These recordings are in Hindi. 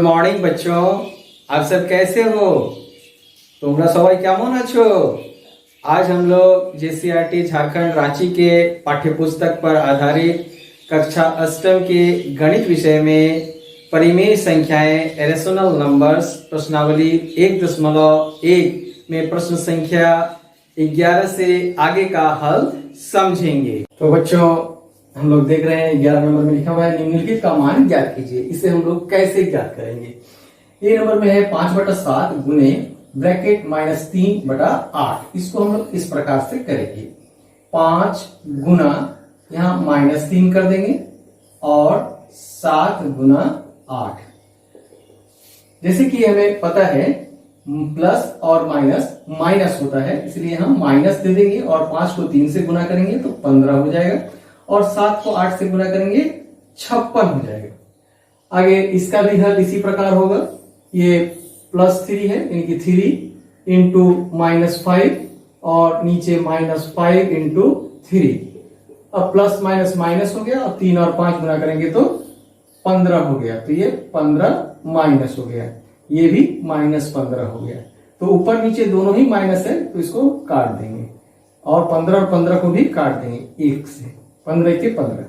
मॉर्निंग बच्चों, आप सब कैसे हो? তোমরা সবাই কেমন আছো? आज हम लोग जेसीईआरटी झारखंड रांची के पाठ्यपुस्तक पर आधारित कक्षा अष्टम के गणित विषय में परिमेय संख्याएं रेशनल नंबर्स प्रश्नावली 1.1 में प्रश्न संख्या 11 से आगे का हल समझेंगे। तो बच्चों, हम लोग देख रहे हैं 11 नंबर में लिखा हुआ है निम्नलिखित का मान ज्ञात कीजिए। इसे हम लोग कैसे ज्ञात करेंगे? ये नंबर में है 5/7 गुने ब्रैकेट -3/8। इसको हम लोग इस प्रकार से करेंगे, 5 गुना यहाँ -3 कर देंगे और 7 गुना 8। जैसे कि हमें पता है प्लस और माइनस होता है, इसलिए हम माइनस दे देंगे और 5 को 3 से गुना करेंगे तो 15 हो जाएगा और 7 को 8 से गुना करेंगे 56 हो जाएगा। आगे इसका भी हल इसी प्रकार होगा। ये +3 है, यानी कि 3 इंटू -5 और नीचे -5 इंटू 3। अब प्लस माइनस माइनस हो गया, अब 3 और 5 गुना करेंगे तो 15 हो गया, तो ये 15 माइनस हो गया, ये भी -15 हो गया। तो ऊपर नीचे दोनों ही माइनस है तो इसको काट देंगे और 15 और 15 को भी काट देंगे 1 से, 15 के 15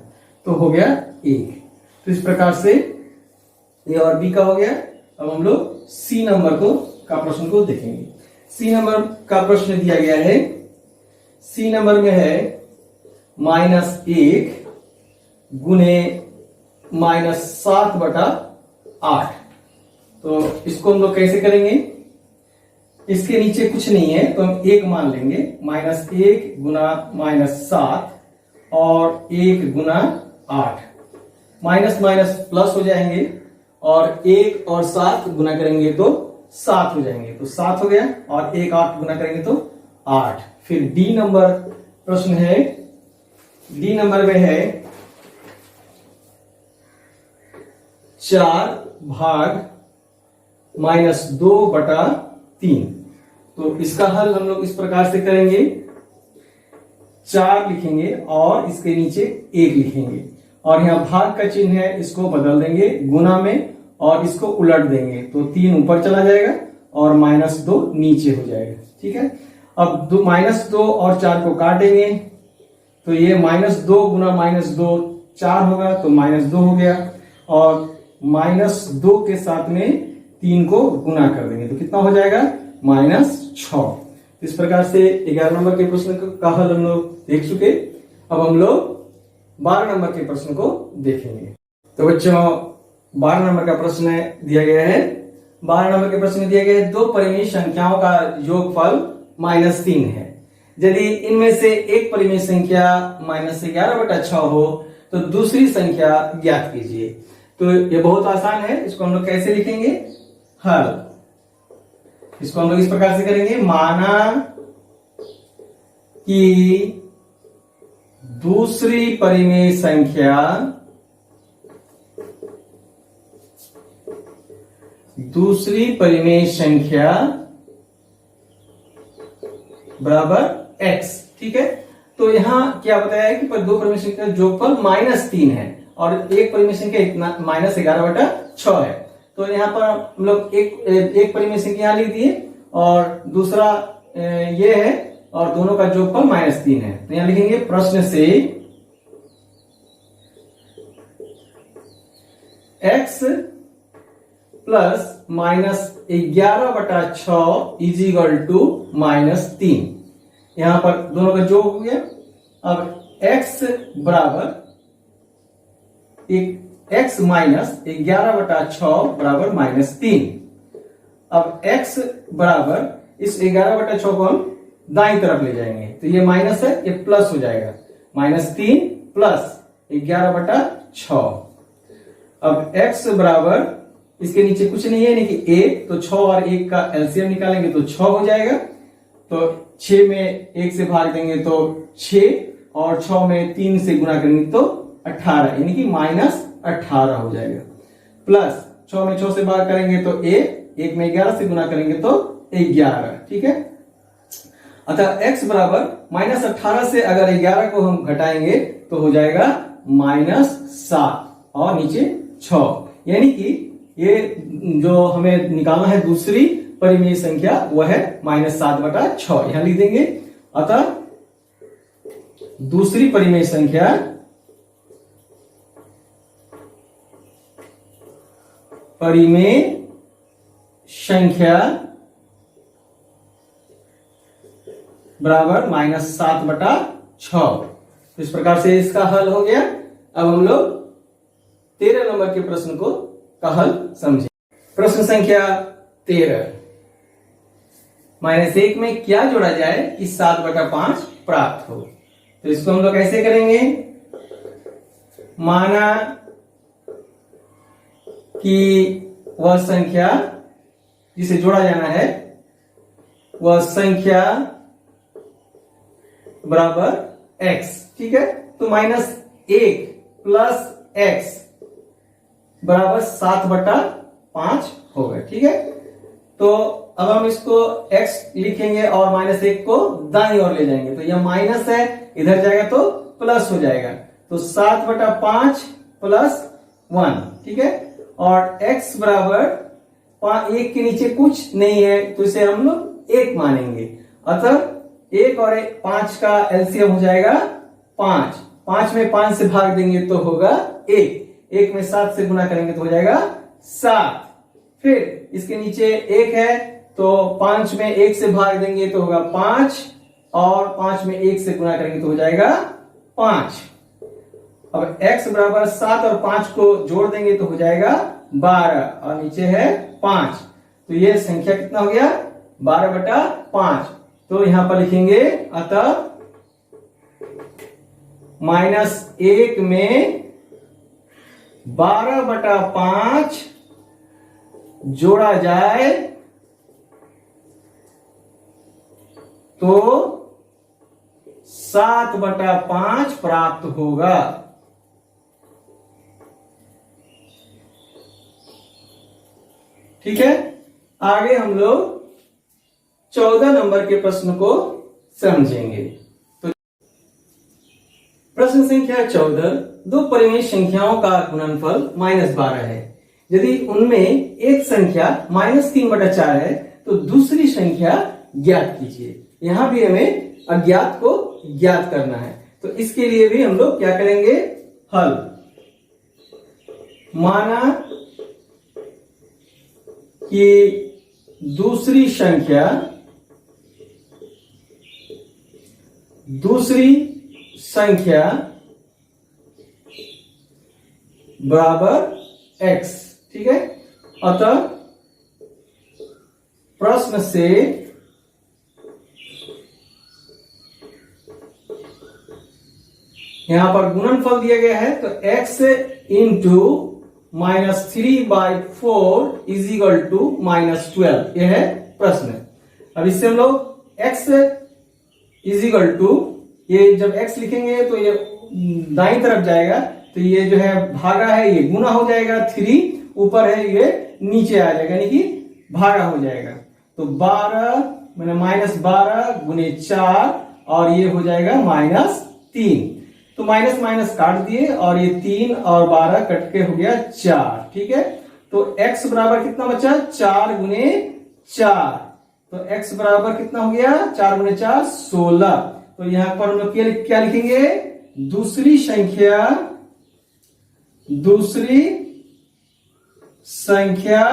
तो हो गया 1। तो इस प्रकार से ये और बी का हो गया। अब हम लोग सी नंबर का प्रश्न को देखेंगे। सी नंबर का प्रश्न दिया गया है, सी नंबर में है -1 गुने -7/8। तो इसको हम लोग कैसे करेंगे? इसके नीचे कुछ नहीं है तो हम 1 मान लेंगे, -1 गुना -7 और 1 गुना 8। माइनस माइनस प्लस हो जाएंगे और 1 और 7 गुना करेंगे तो 7 हो जाएंगे, तो 7 हो गया और 1 8 गुना करेंगे तो 8। फिर डी नंबर प्रश्न है, डी नंबर में है 4 भाग -2/3। तो इसका हल हम लोग इस प्रकार से करेंगे, 4 लिखेंगे और इसके नीचे 1 लिखेंगे और यहाँ भाग का चिन्ह है, इसको बदल देंगे गुना में और इसको उलट देंगे तो 3 ऊपर चला जाएगा और -2 नीचे हो जाएगा। ठीक है, अब -2 और 4 को काटेंगे तो ये -2 गुना -2 4 होगा तो -2 हो गया और -2 के साथ में 3 को गुना कर देंगे तो कितना हो जाएगा -6। इस प्रकार से 11 नंबर के प्रश्न का हल हम लोग देख चुके। अब हम लोग 12 नंबर के प्रश्न को देखेंगे। तो बच्चों, 12 नंबर का प्रश्न दिया गया है, 12 नंबर के प्रश्न में दिया गया है 2 परिमेय संख्याओं का योगफल -3 है। यदि इनमें से एक परिमेय संख्या -11/6 हो तो दूसरी संख्या ज्ञात कीजिए। तो ये बहुत आसान है, इसको हम लोग कैसे लिखेंगे? हल इसको हम लोग इस प्रकार से करेंगे, माना कि दूसरी परिमेय संख्या बराबर x। ठीक है, तो यहां क्या बताया कि पर 2 परिमेय संख्या जोगफल -3 है और एक परिमेय संख्या -11/6 है। तो यहाँ पर हम लोग एक परिमेय संख्या यहां लिख दिए और दूसरा ये है और दोनों का जोगफल -3 है। तो यहां लिखेंगे प्रश्न से x plus -11/6 is equal to -3। यहां पर दोनों का जोग हो गया। अब x बराबर x -11/6 बराबर -3। अब x बराबर इस 11/6 को हम दाईं तरफ ले जाएंगे तो ये माइनस है, ये प्लस हो जाएगा, -3 प्लस 11/6। अब x बराबर इसके नीचे कुछ नहीं है, यानी कि 1, तो 6 और 1 का एलसीएम निकालेंगे तो 6 हो जाएगा। तो 6 में 1 से भाग देंगे तो 6 और 6 में 3 से गुना करेंगे तो 18, यानी कि -18 हो जाएगा। प्लस 6 में 6 से भाग करेंगे तो 1 में 11 से गुना करेंगे तो 11। ठीक है, अतः x बराबर -18 से अगर 11 को हम घटाएंगे तो हो जाएगा -7 और नीचे 6, यानी कि ये जो हमें निकालना है दूसरी परिमेय संख्या वह है -7/6, यहां लिख देंगे। अतः दूसरी परिमेय संख्या बराबर -7/6। इस प्रकार से इसका हल हो गया। अब हम लोग 13 नंबर के प्रश्न का हल समझें। प्रश्न संख्या 13, -1 में क्या जोड़ा जाए कि 7/5 प्राप्त हो। तो इसको हम लोग कैसे करेंगे? माना कि वह संख्या जिसे जोड़ा जाना है वह संख्या बराबर x, ठीक है। तो -1 प्लस x बराबर 7/5 होगा, ठीक है। तो अब हम इसको x लिखेंगे और -1 को दाईं ओर ले जाएंगे, तो यह माइनस है, इधर जाएगा तो प्लस हो जाएगा। तो 7/5 प्लस 1, ठीक है। और x बराबर 1 के नीचे कुछ नहीं है, तो इसे हम लोग 1 मानेंगे। अतः 1 और 5 का एलसीएम हो जाएगा 5। 5 में 5 से भाग देंगे तो होगा 1। 1 में 7 से गुना करेंगे तो हो जाएगा 7। फिर इसके नीचे 1 है, तो 5 में 1 से भाग देंगे तो होगा 5, और 5 में 1 से गुना करेंगे तो हो जाएगा 5। अब x बराबर 7 और 5 को जोड़ देंगे तो हो जाएगा 12, और नीचे है 5। तो ये संख्या कितना हो गया? 12/5। तो यहां पर लिखेंगे अतः -1 में 12/5 जोड़ा जाए तो 7/5 प्राप्त होगा। ठीक है। आगे हम लोग 14 नंबर के प्रश्न को समझेंगे। तो प्रश्न संख्या 14, दो परिमेय संख्याओं का गुणनफल -12 है। यदि उनमें एक संख्या -3/4 है तो दूसरी संख्या ज्ञात कीजिए। यहां भी हमें अज्ञात को ज्ञात करना है, तो इसके लिए भी हम लोग क्या करेंगे? हल। माना कि दूसरी संख्या बराबर x, ठीक है। अतः प्रश्न से यहां पर गुणनफल दिया गया है, तो x into -3/4 is equal to -12, यह है प्रश्न। अब इससे हम लोग x इज इक्वल टू, ये जब x लिखेंगे तो ये दाईं तरफ जाएगा, तो ये जो है भागा है ये गुना हो जाएगा, 3 ऊपर है ये नीचे आ जाएगा, यानी कि भागा हो जाएगा। तो 12 मैंने -12 गुने 4, और ये हो जाएगा -3। तो माइनस माइनस काट दिए, और ये 3 और 12 कट के हो गया 4, ठीक है। तो x बराबर कितना बचा? 4 गुने 4। तो x बराबर कितना हो गया? 4 गुने 4 16। तो यहां पर हम लोग क्या लिखेंगे? दूसरी संख्या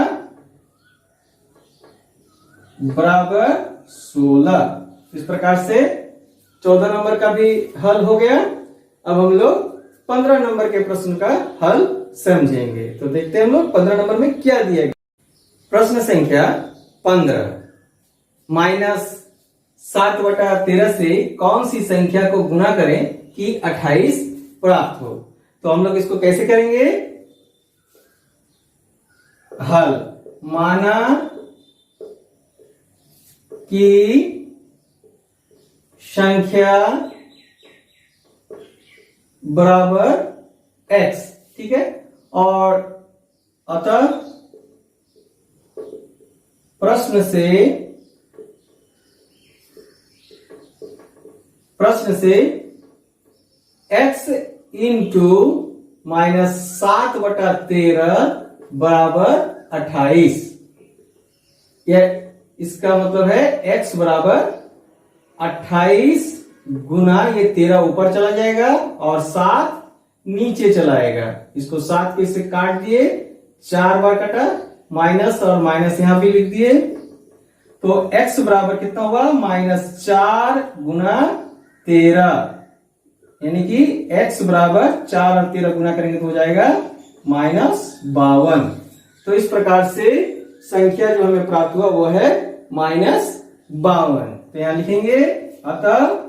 बराबर 16। इस प्रकार से 14 नंबर का भी हल हो गया। अब हम लोग 15 नंबर के प्रश्न का हल समझेंगे। तो देखते हैं हम लोग 15 नंबर में क्या दिया गया। प्रश्न संख्या 15, -7/13 से कौन सी संख्या को गुना करें कि 28 प्राप्त हो। तो हम लोग इसको कैसे करेंगे? हल। माना कि संख्या बराबर x, ठीक है। और अतः प्रश्न से x इंटू -7/13 बराबर 28। यह इसका मतलब है x बराबर 28 गुना ये 13 ऊपर चला जाएगा और 7 नीचे चला आएगा। इसको 7 के से काट दिए, 4 बार कटा, माइनस और माइनस यहां भी लिख दिए। तो x बराबर कितना हुआ, -4 गुना 13, यानी कि x बराबर 4 और 13 गुना करेंगे तो हो जाएगा -52। तो इस प्रकार से संख्या जो हमें प्राप्त हुआ वो है -52। तो यहां लिखेंगे अतः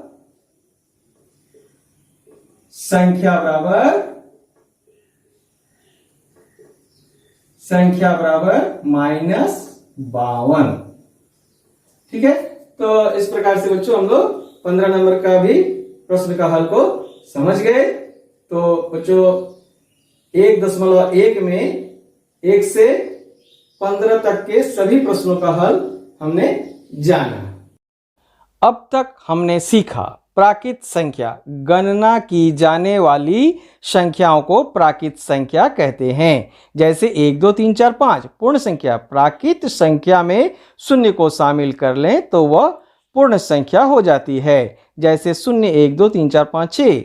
संख्या बराबर -52। ठीक है, तो इस प्रकार से बच्चों हम लोग 15 नंबर का भी प्रश्न का हल को समझ गए। तो बच्चों 1.1 में 1 से 15 तक के सभी प्रश्नों का हल हमने जाना। अब तक हमने सीखा प्राकृत संख्या, गणना की जाने वाली संख्याओं को प्राकृत संख्या कहते हैं। जैसे 1 2 3 4 5 पूर्ण संख्या। प्राकृत संख्या में शून्य को शामिल कर लें तो वह पूर्ण संख्या हो जाती है। जैसे 0 1 2 3 4 5 6।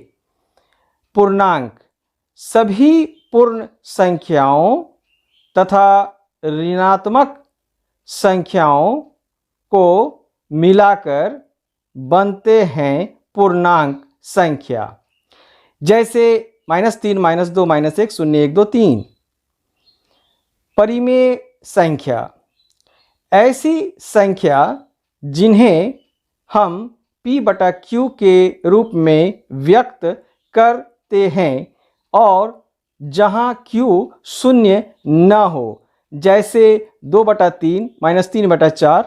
पूर्णांक, सभी पूर्ण संख्याओं तथा ऋणात्मक संख्याओं को मिलाकर बनते हैं पूर्णांक संख्या। जैसे -3 -2 -1 0 1 2 3। परिमेय संख्या, ऐसी संख्या जिन्हें हम p/q के रूप में व्यक्त करते हैं और जहां q शून्य न हो। जैसे 2/3 -3/4।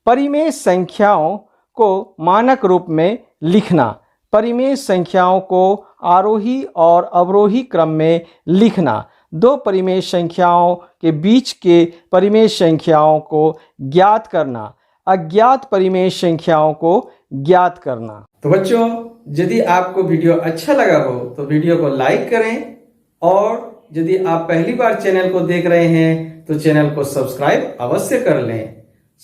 परिमेय संख्याओं को मानक रूप में लिखना, परिमेय संख्याओं को आरोही और अवरोही क्रम में लिखना। दो परिमेय संख्याओं के बीच के परिमेय संख्याओं को ज्ञात करना, अज्ञात परिमेय संख्याओं को ज्ञात करना। तो बच्चों, यदि आपको वीडियो अच्छा लगा हो तो वीडियो को लाइक करें, और यदि आप पहली बार चैनल को देख रहे हैं तो चैनल को सब्सक्राइब अवश्य कर लें।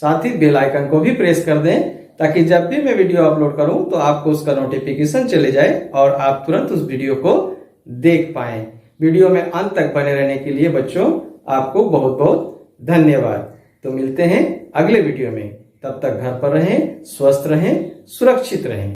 साथ ही बेल आइकन को भी प्रेस कर दें ताकि जब भी मैं वीडियो अपलोड करूं तो आपको उसका नोटिफिकेशन चले जाए और आप तुरंत उस वीडियो को देख पाएं। वीडियो में अंत तक बने रहने के लिए बच्चों आपको बहुत बहुत धन्यवाद। तो मिलते हैं अगले वीडियो में, तब तक घर पर रहें, स्वस्थ रहें, सुरक्षित रहें।